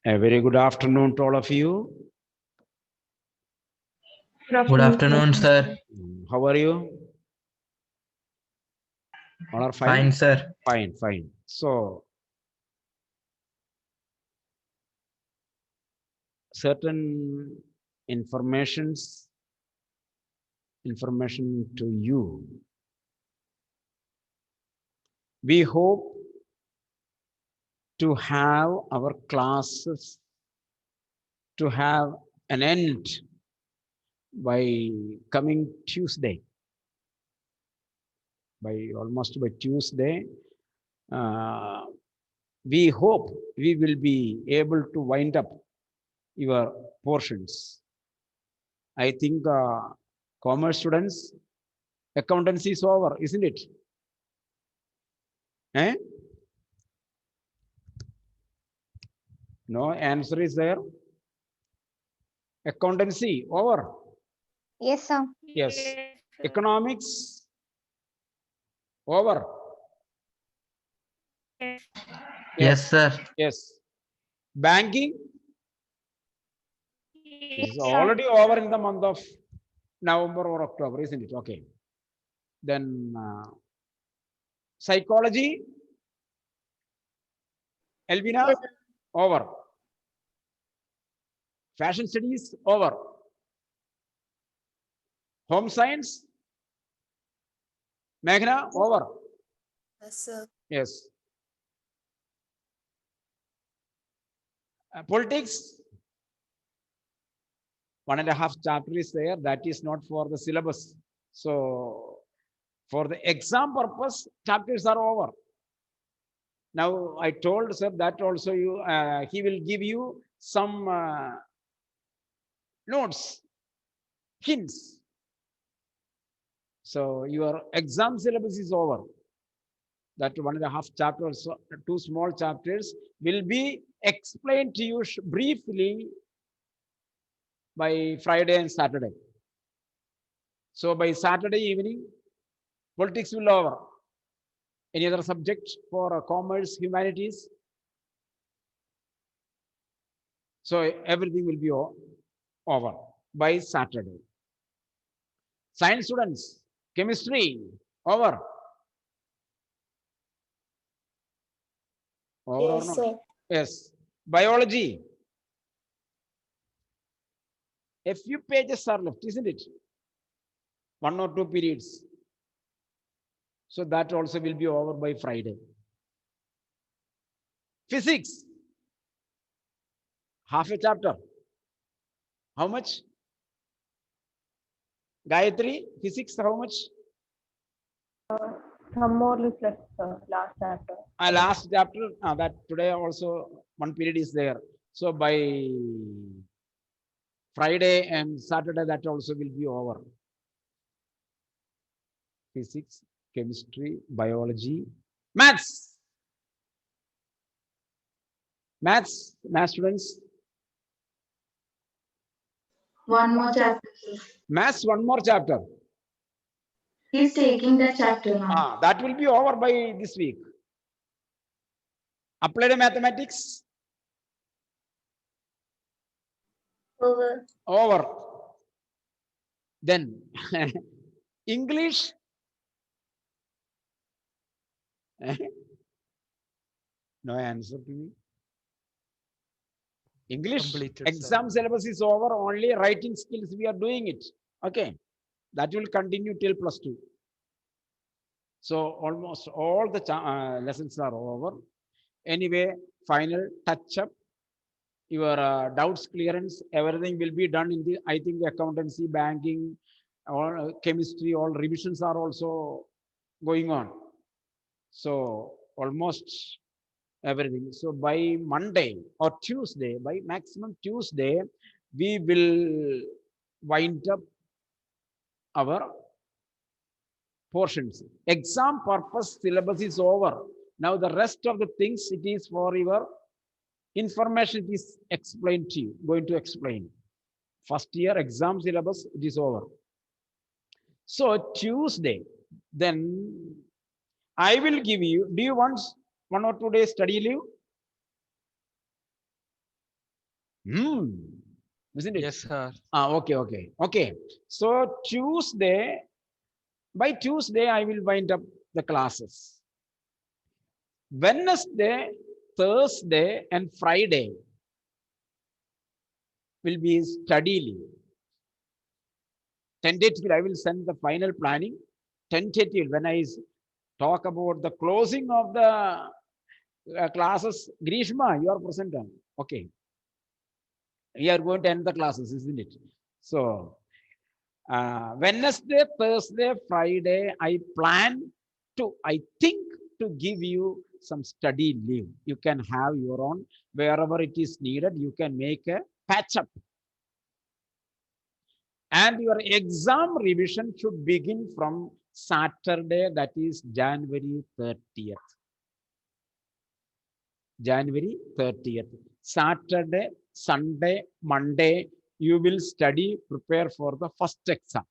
A very good afternoon to all of you. Good afternoon, sir. How are you? All are fine? Fine, sir. Fine, fine. So, certain information to you. We hope to have our classes to have an end by coming Tuesday. Almost by Tuesday, we hope we will be able to wind up your portions. I think commerce students, accountancy is over, isn't it? Eh? No answer is there. Accountancy over. Yes, sir. Yes. Economics over. Yes, sir. Yes. Banking is sir. already over in the month of November or October, isn't it? Okay. Then psychology, Elvina, Yes, over. Fashion studies, over. Home science, Meghna, over. Yes, sir. Yes. Politics, 1.5 chapter is there. That is not for the syllabus. So, for the exam purpose, chapters are over. Now, I told sir that also he will give you some notes, hints. So, your exam syllabus is over. That 1.5 chapters, 2 small chapters will be explained to you briefly by Friday and Saturday. So by Saturday evening, politics will over. Any other subject for commerce, humanities? So everything will be over by Saturday. Science students, chemistry, over. Over or Yes, not? sir. Yes. Biology. A few pages are left, isn't it? 1 or 2 periods. So that also will be over by Friday. Physics. Half a chapter. How much? Gayatri, physics, how much? Some more is left, last chapter. Last chapter, that today also 1 period is there. So by Friday and Saturday, that also will be over. Physics, chemistry, biology, maths. Maths students. One more chapter. Maths, 1 more chapter. He's taking that chapter now. That will be over by this week. Applied mathematics. Over. Over. Then English. No answer to me. English Completed, exam syllabus is over. Only writing skills we are doing it. Okay, that will continue till +2. So almost all the lessons are over. Anyway, final touch up. Your doubts clearance, everything will be done in the, I think, accountancy, banking, or chemistry, all revisions are also going on. So almost everything. So by Monday or Tuesday, by maximum Tuesday, we will wind up our portions. Exam purpose syllabus is over. Now the rest of the things, it is for your information, it is explained to you, going to explain. First year exam syllabus, it is over. So Tuesday, then I will give you, do you want 1 or 2 days study leave? Isn't it? Yes, sir. Okay. So by Tuesday, I will wind up the classes. Wednesday, Thursday, and Friday will be study leave. Tentatively, I will send the final planning. Tentative, when I talk about the closing of the classes, Grishma, you are present. Okay. We are going to end the classes, isn't it? So, Wednesday, Thursday, Friday, I think to give you some study leave. You can have your own, wherever it is needed, you can make a patch up. And your exam revision should begin from Saturday, that is January 30th. January 30th. Saturday, Sunday, Monday, you will study, prepare for the first exam.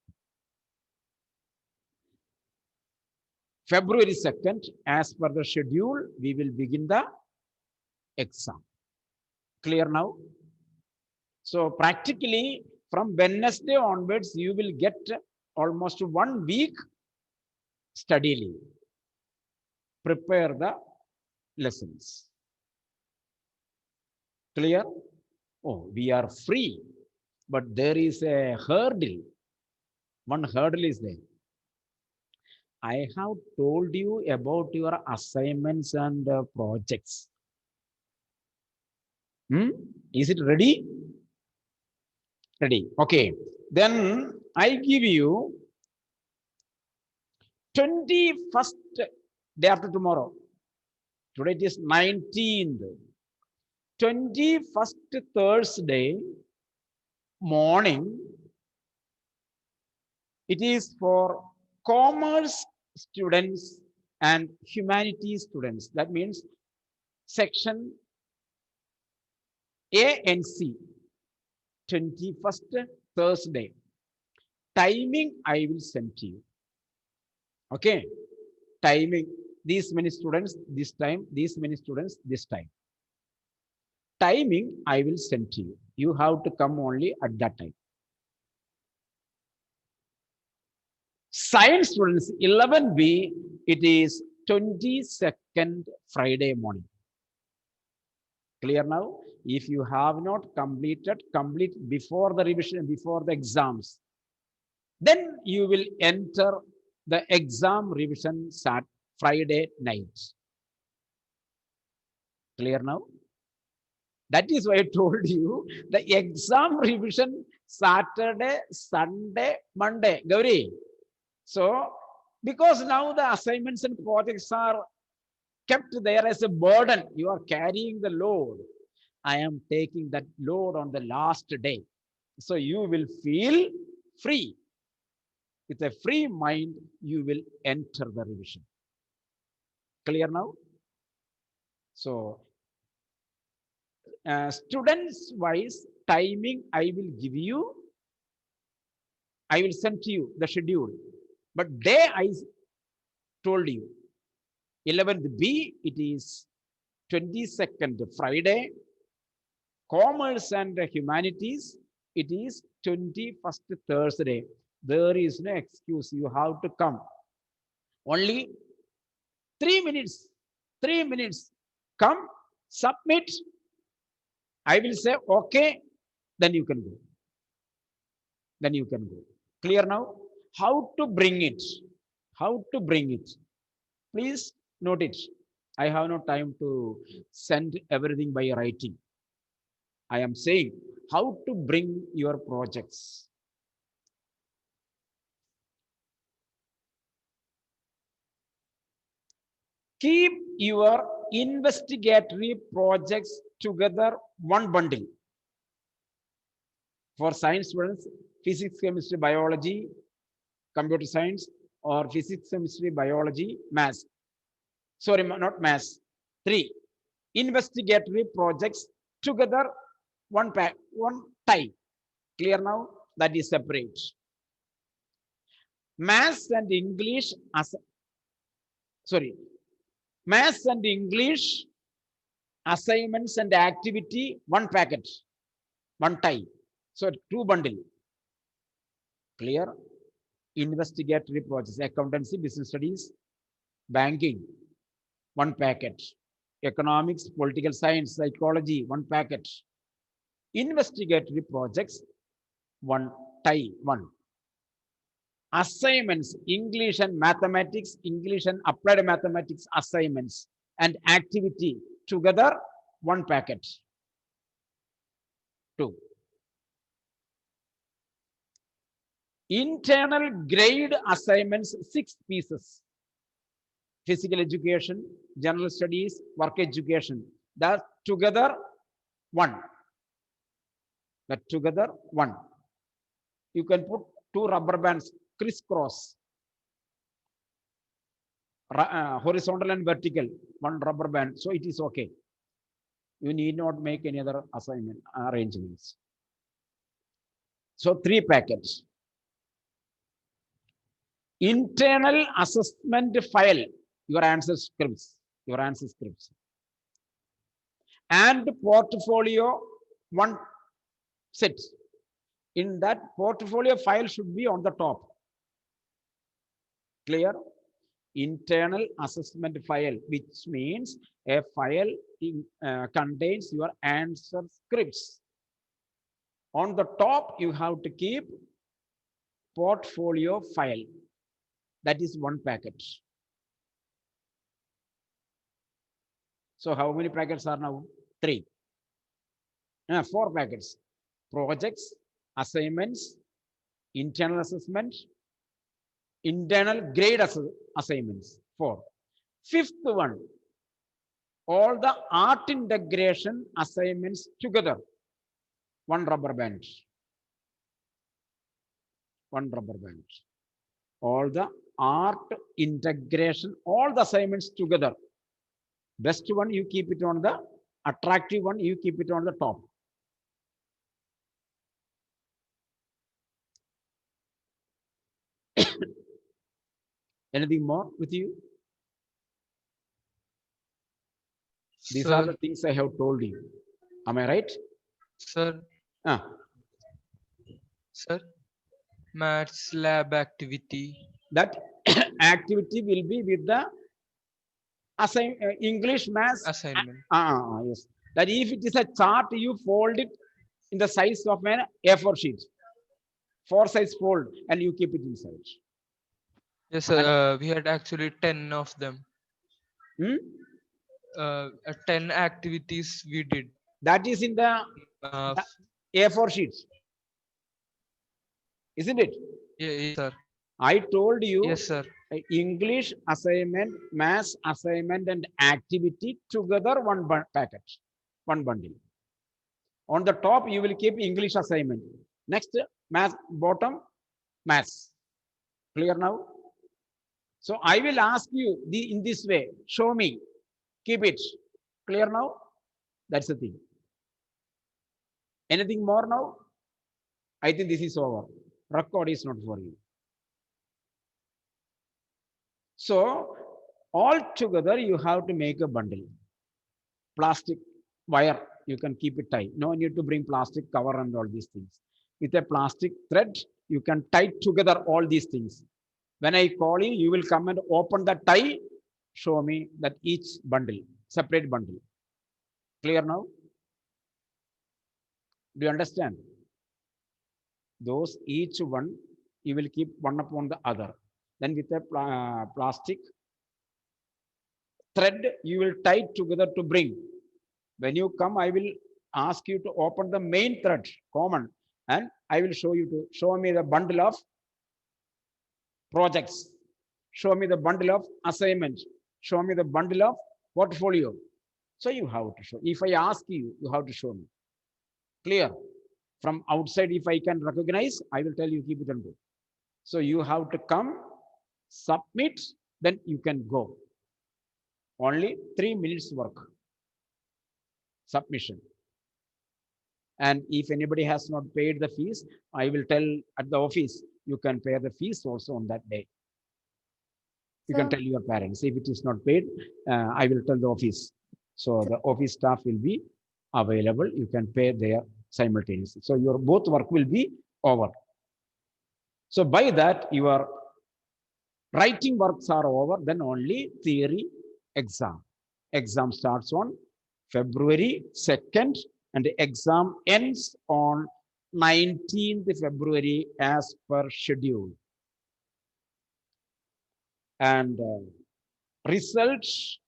February 2nd, as per the schedule, we will begin the exam. Clear now? So practically from Wednesday onwards, you will get almost 1 week study leave. Prepare the lessons. Clear? Oh, we are free, but there is a hurdle. One hurdle is there. I have told you about your assignments and projects. Is it ready? Ready. Okay. Then I give you 21st day after tomorrow. Today it is 19th. 21st Thursday morning. It is for commerce students and humanities students. That means section A and C. 21st Thursday. Timing I will send to you. Okay. Timing. These many students this time. These many students this time. Timing I will send to you. You have to come only at that time. Science students 11B. It is 22nd Friday morning. Clear now? If you have not completed, complete before the revision, before the exams. Then you will enter the exam revision Friday night. Clear now? That is why I told you the exam revision Saturday, Sunday, Monday. Gauri. So, because now the assignments and projects are kept there as a burden, you are carrying the load. I am taking that load on the last day. So you will feel free. With a free mind, you will enter the revision. Clear now? So, students wise timing, I will give you. I will send to you the schedule. But day I told you. 11th B, it is 22nd Friday. Commerce and humanities, it is 21st Thursday. There is no excuse. You have to come. Only 3 minutes. 3 minutes. Come, submit. I will say, okay, then you can go. Then you can go. Clear now? How to bring it? How to bring it? Please note it. I have no time to send everything by writing. I am saying how to bring your projects. Keep your investigatory projects together one bundle. For science students, physics, chemistry, biology, computer science, or physics, chemistry, biology, maths. Sorry, not maths. 3 investigatory projects together one time. Clear now? That is separate. Maths and English Maths and English assignments and activity, one packet. one tie. So 2 bundle. Clear? Investigatory projects, accountancy, business studies, banking, 1 packet. Economics, political science, psychology, 1 packet. Investigatory projects, 1 tie, 1. Assignments, English and mathematics, English and applied mathematics assignments and activity together, 1 packet. 2. Internal grade assignments, 6 pieces. Physical education, general studies, work education. That together, 1. That together, 1. You can put 2 rubber bands crisscross, horizontal and vertical, 1 rubber band. So it is okay. You need not make any other assignment arrangements. So 3 packets. Internal assessment file, your answer scripts, and portfolio, 1 set. In that portfolio file should be on the top. Clear? Internal assessment file, which means a file contains your answer scripts. On the top, you have to keep portfolio file. That is 1 packet. So how many packets are now? 3. 4 packets. Projects, assignments, internal assessment, internal grade assignments, 4. 5th one, all the art integration assignments together, 1 rubber band. 1 rubber band. All the art integration, all the assignments together. Best one, you keep it on the attractive one, you keep it on the top. Anything more with you? These are the things I have told you. Am I right? Sir, Ah, sir, maths lab activity. that activity will be with the English, maths, Assignment. yes. That if it is a chart, you fold it in the size of an A4 sheet. 4 size fold, and you keep it inside. Yes, sir. We had actually 10 of them. 10 activities we did. That is in the A4 sheets, isn't it? Yes, sir. I told you. Yes, sir. English assignment, maths assignment, and activity together, 1 packet, 1 bundle. On the top, you will keep English assignment. Next, math, bottom, maths. Clear now? So I will ask you in this way, show me, keep it. Clear now? That's the thing. Anything more now? I think this is over. Record is not for you. So all together, you have to make a bundle. Plastic wire, you can keep it tight. No need to bring plastic cover and all these things. With a plastic thread, you can tie together all these things. When I call you, you will come and open the tie, show me that each bundle, separate bundle. Clear now? Do you understand? Those each one, you will keep one upon the other. Then with a plastic thread, you will tie together to bring. When you come, I will ask you to open the main thread, common, and I will show you to show me the bundle of projects, show me the bundle of assignment, show me the bundle of portfolio. So you have to show. If I ask you, you have to show me. Clear? From outside, if I can recognize, I will tell you keep it and go. So you have to come, submit, then you can go. Only 3 minutes work. Submission. And if anybody has not paid the fees, I will tell at the office, you can pay the fees also on that day. You can tell your parents. If it is not paid, I will tell the office. So the office staff will be available. You can pay their simultaneously. So your both work will be over. So by that, your writing works are over, then only theory exam. Exam starts on February 2nd and the exam ends on 19th February as per schedule. And results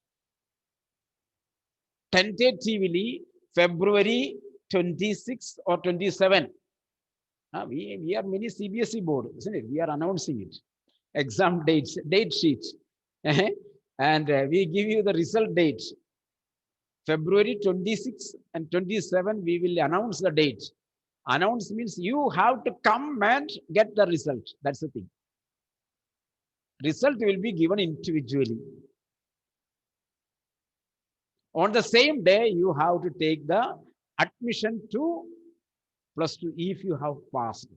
tentatively February 26 or 27. We are mini CBSE board, isn't it? We are announcing it. Exam dates, date sheet. And we give you the result date. February 26 and 27, we will announce the date. Announce means you have to come and get the result. That's the thing. Result will be given individually. On the same day, you have to take the admission to +2 if you have passed.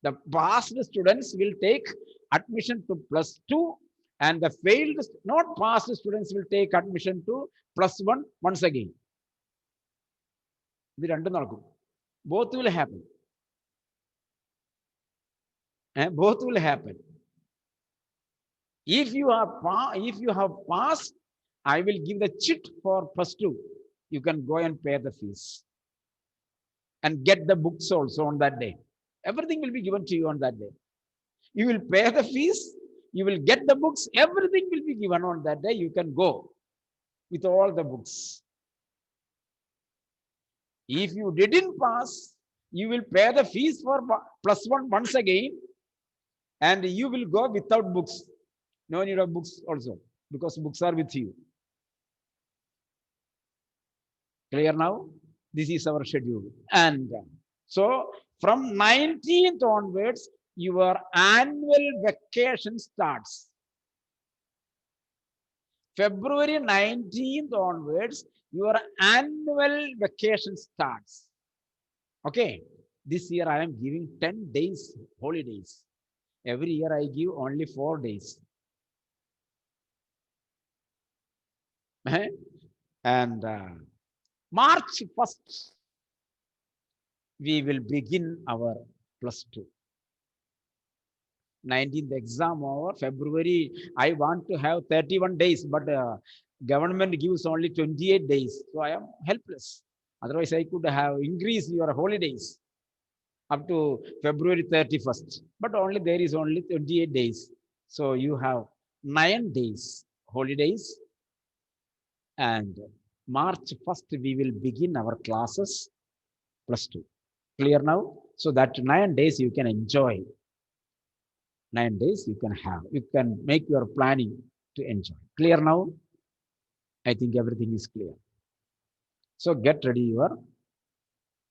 The passed students will take admission to +2 and the failed, not passed students will take admission to +1 once again. Both will happen. Both will happen. If you have passed, I will give the chit for +2. You can go and pay the fees and get the books also on that day. Everything will be given to you on that day. You will pay the fees, you will get the books, everything will be given on that day. You can go with all the books. If you didn't pass, you will pay the fees for +1 once again, and you will go without books. No need of books also, because books are with you. Clear now? This is our schedule. And so from 19th onwards, your annual vacation starts. February 19th onwards, your annual vacation starts. Okay. This year I am giving 10 days holidays. Every year I give only 4 days. And March 1st, we will begin our +2. 19th exam over. February, I want to have 31 days, but government gives only 28 days. So I am helpless. Otherwise, I could have increased your holidays up to February 31st. But only there is only 28 days. So you have 9 days holidays. And March 1st, we will begin our classes +2. Clear now? So that 9 days you can enjoy. 9 days you can have. You can make your planning to enjoy. Clear now? I think everything is clear. So get ready your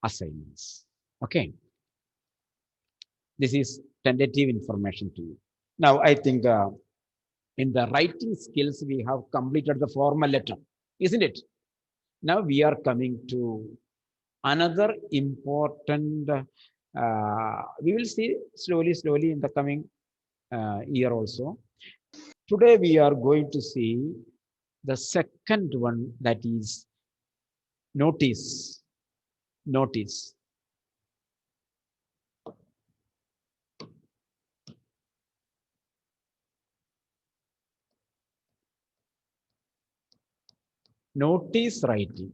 assignments. Okay. This is tentative information to you. Now, I think in the writing skills, we have completed the formal letter, isn't it? Now we are coming to another important, we will see slowly in the coming year also. Today we are going to see the second one, that is notice. Notice. Notice writing.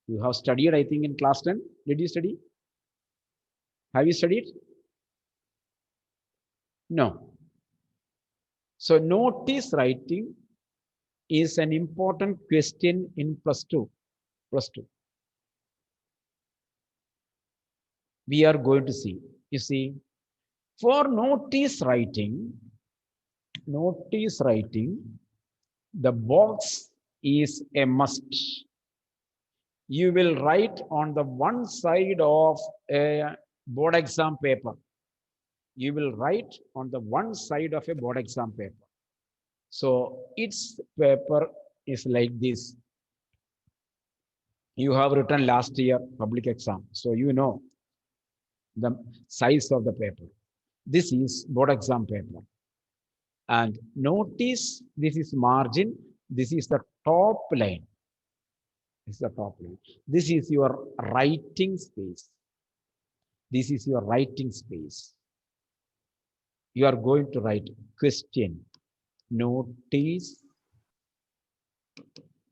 You have studied, I think, in class 10. Did you study? Have you studied? No. So notice writing is an important question in +2. +2. We are going to see. You see, for notice writing, the box is a must. You will write on the one side of a board exam paper. You will write on the one side of a board exam paper. So its paper is like this. You have written last year public exam, so you know the size of the paper. This is board exam paper. And notice this is margin, this is the top line. This is the top line. This is your writing space. This is your writing space. You are going to write question, notice,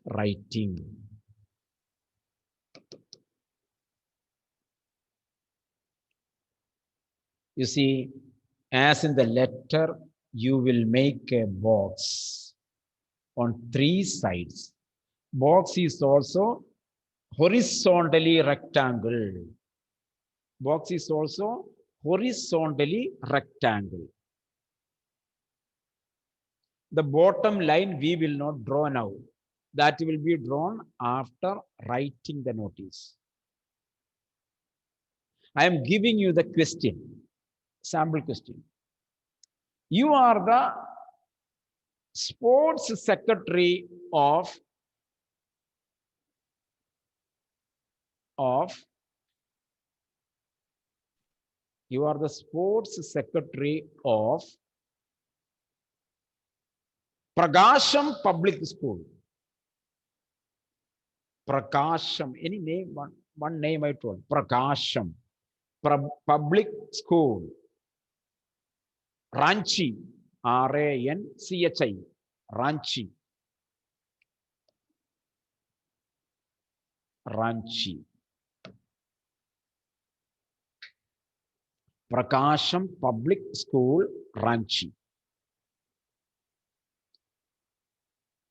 writing. You see, as in the letter, you will make a box on 3 sides. Box is also horizontally rectangle. Box is also horizontally rectangle. The bottom line we will not draw now. That will be drawn after writing the notice. I am giving you the question, sample question. You are the sports secretary of you are the sports secretary of Prakasham Public School. Prakasham, any name, one name I told, Prakasham, Public School, Ranchi, R-A-N-C-H-I, Ranchi, Ranchi. Prakasham Public School, Ranchi.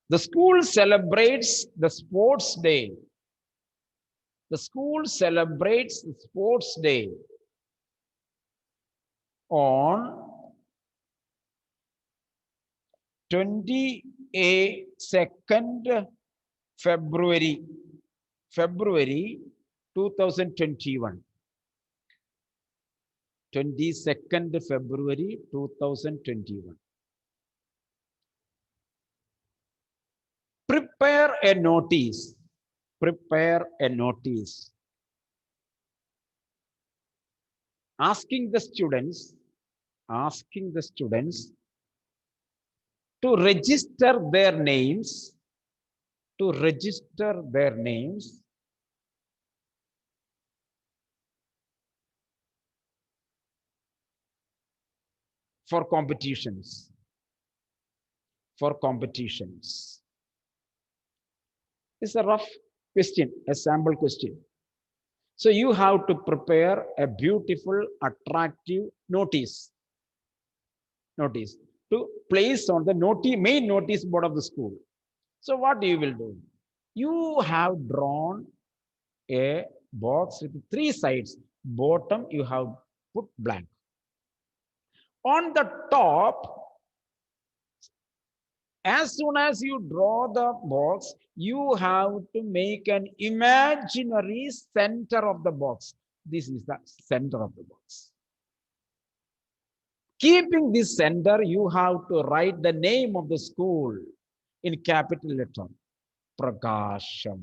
The school celebrates the sports day. The school celebrates the sports day on 22nd February 2021. 22nd February 2021. Prepare a notice. Prepare a notice. Asking the students to register their names, for competitions. It's a rough question, a sample question. So you have to prepare a beautiful, attractive notice to place on the main notice board of the school. So what you will do? You have drawn a box with 3 sides. Bottom you have put blank. On the top, as soon as you draw the box, you have to make an imaginary center of the box. This is the center of the box. Keeping this center, you have to write the name of the school in capital letter. Prakasham.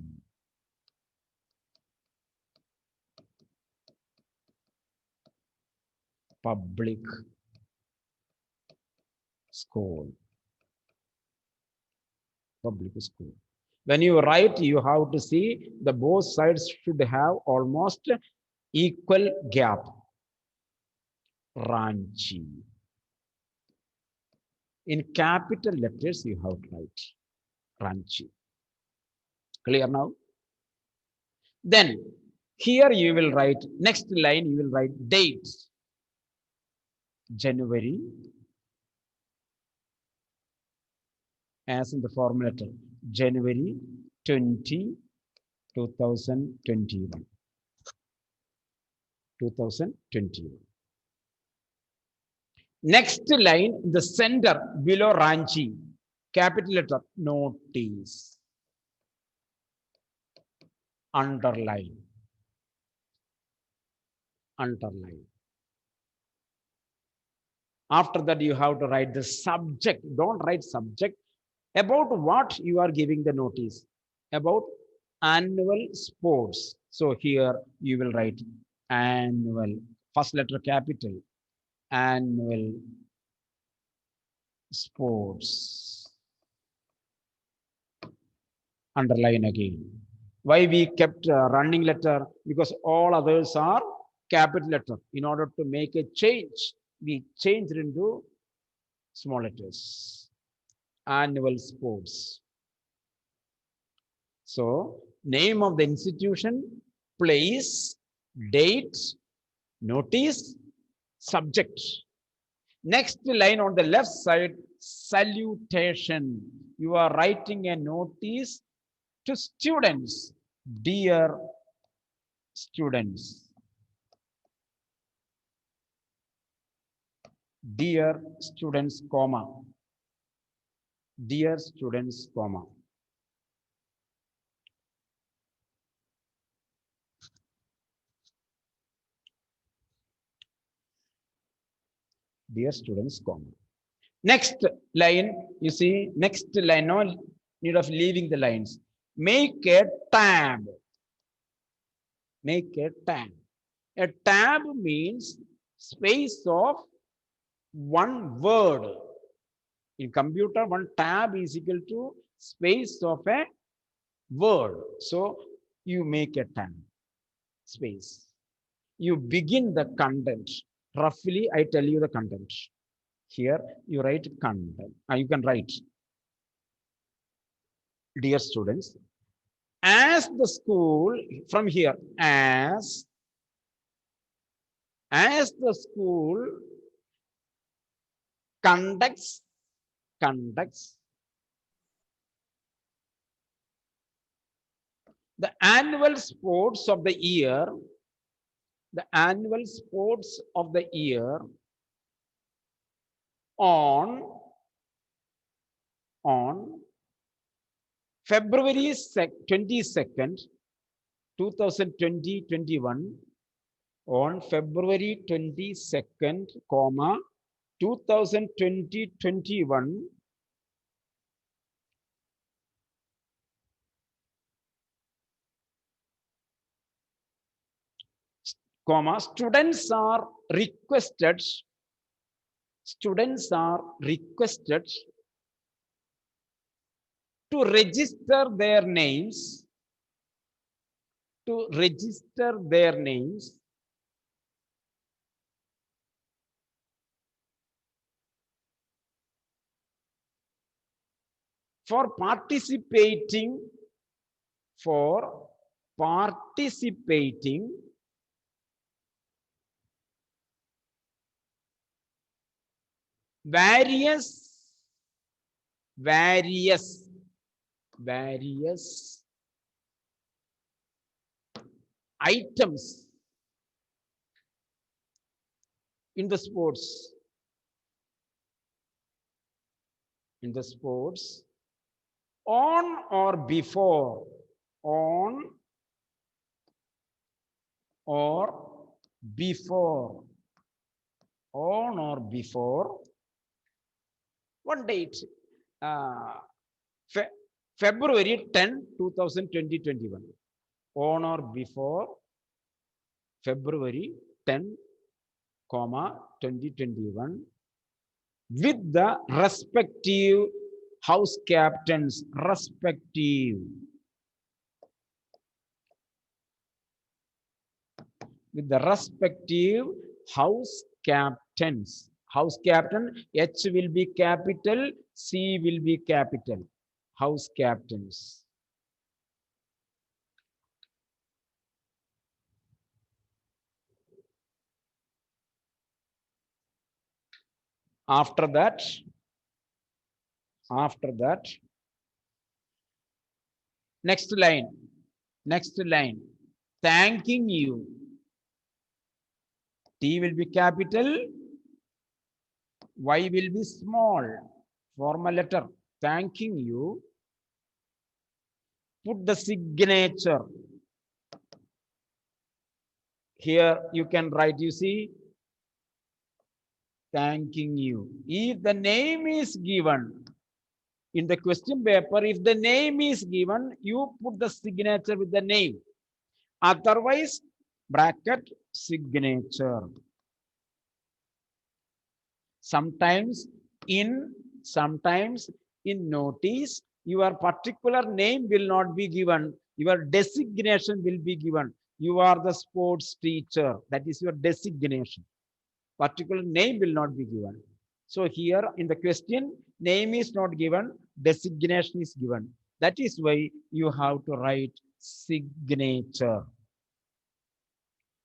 Public School. Public school. When you write, you have to see the both sides should have almost equal gap. Ranchi. In capital letters, you have to write Ranchi. Clear now? Then here you will write, next line you will write date. January, as in the form letter, January 20, 2021. 2021. Next line, the center below Ranchi, capital letter, notice. Underline. Underline. After that, you have to write the subject. Don't write subject. About what you are giving the notice. About annual sports. So here you will write annual. First letter capital. Annual sports. Underline again. Why we kept running letter? Because all others are capital letter. In order to make a change, we changed into small letters. Annual sports. So name of the institution, place, date, notice, subject. Next line on the left side, salutation. You are writing a notice to students. Dear students. Dear students, comma. Dear students, comma. Dear students, comma. Next line, you see, next line, no need of leaving the lines. Make a tab. Make a tab. A tab means space of one word. In computer, one tab is equal to space of a word. So you make a tab, space. You begin the content. Roughly, I tell you the content. Here, you write content. You can write, dear students, as the school, from here, as the school conducts the annual sports of the year, the annual sports of the year on February 22nd, 2020-21, on February 22nd, 2020-21, students are requested to register their names, for participating various items in the sports, on or before one date, February 10, 2020-21, on or before February 10, 2021, with the respective house captains, with the respective house captains. House captain, H will be capital, C will be capital. House captains. After that, next line, thanking you. T will be capital, Y will be small, formal letter. Thanking you. Put the signature. Here you can write, you see, thanking you. If the name is given in the question paper, if the name is given, you put the signature with the name. Otherwise, bracket signature. Sometimes in notice, your particular name will not be given. Your designation will be given. You are the sports teacher. That is your designation. Particular name will not be given. So here in the question, name is not given, designation is given. That is why you have to write signature.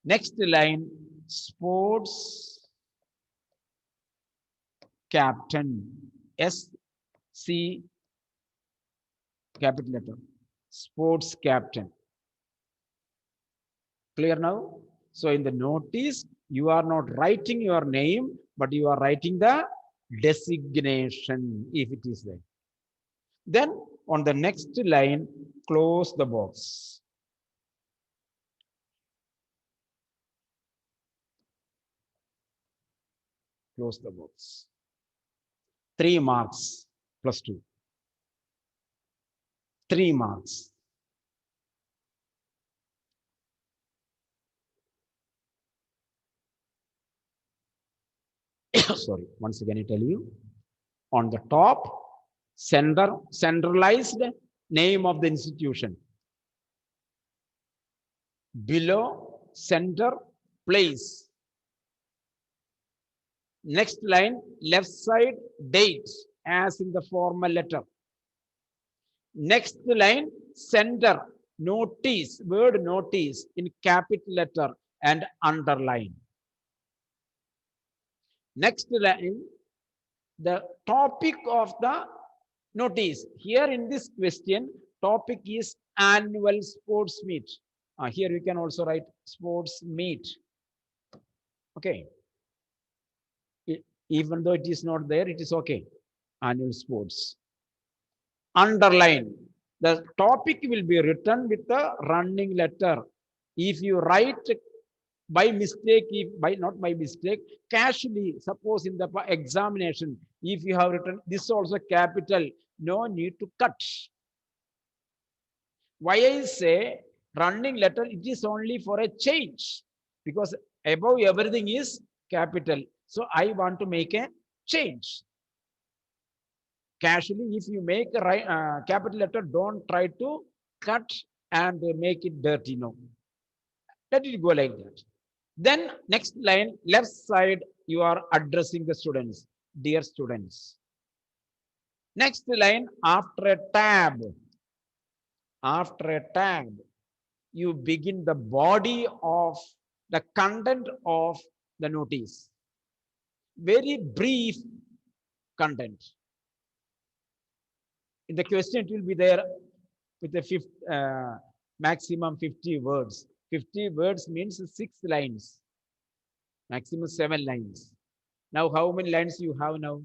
Next line, sports captain. SC capital letter. Sports captain. Clear now? So in the notice, you are not writing your name, but you are writing the designation if it is there. Then on the next line, close the box. Close the box. 3 marks plus 2. 3 marks. Sorry, once again I tell you. On the top, centralized name of the institution. Below, center, place. Next line, left side, date, as in the formal letter. Next line, center, notice, word notice in capital letter and underline. Next line, the topic of the notice. Here in this question, topic is annual sports meet. Here you can also write sports meet. Okay. Even though it is not there, it is okay. Annual sports. Underline. The topic will be written with a running letter. If you write by mistake, not by mistake, casually, suppose in the examination, if you have written this also capital, no need to cut. Why I say running letter, it is only for a change, because above everything is capital. So I want to make a change. Casually, if you make a capital letter, don't try to cut and make it dirty. No. Let it go like that. Then next line, left side, you are addressing the students. Dear students. Next line, after a tab. After a tab, you begin the body of the content of the notice. Very brief content. In the question, it will be there with a maximum 50 words. 50 words means 6 lines, maximum 7 lines. Now, how many lines you have now?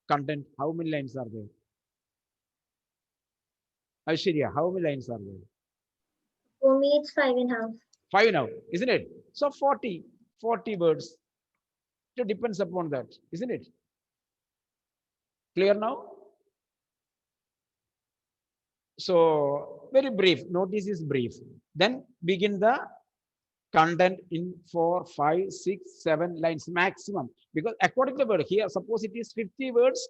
Content, how many lines are there? Aishwarya, how many lines are there? For me, it's 5.5. 5 now, isn't it? So 40 words. It depends upon that, isn't it? Clear now? So very brief, notice is brief. Then begin the content in 4, 5, 6, 7 lines maximum. Because according to the word here, suppose it is 50 words,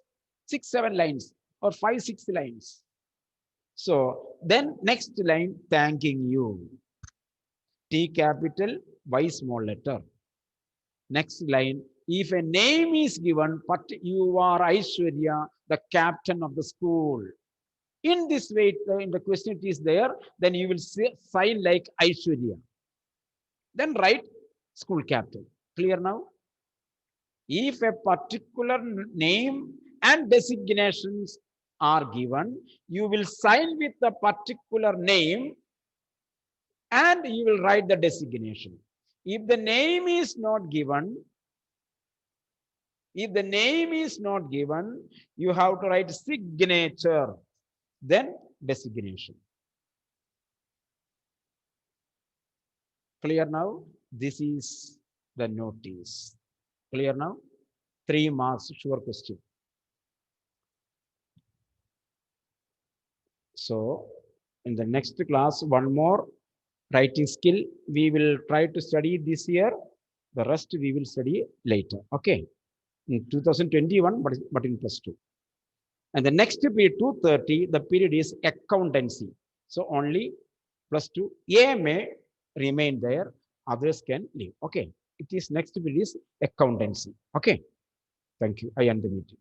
6, 7 lines or 5, 6 lines. So then next line, thanking you. T capital, Y small letter. Next line, if a name is given, but you are Aishwarya, the captain of the school. In this way, in the question it is there, then you will say, sign like Aishwarya. Then write school captain. Clear now? If a particular name and designations are given, you will sign with the particular name and you will write the designation. If the name is not given, you have to write signature, then designation. Clear now? This is the notice. Clear now? 3 marks, sure question. So in the next class, one more writing skill we will try to study this year. The rest we will study later. Okay. In 2021, but in +2. And the next period, 2:30, the period is accountancy. So only plus 2. A may remain there, others can leave. Okay. It is next bill is accountancy. Okay. Thank you. I end the meeting.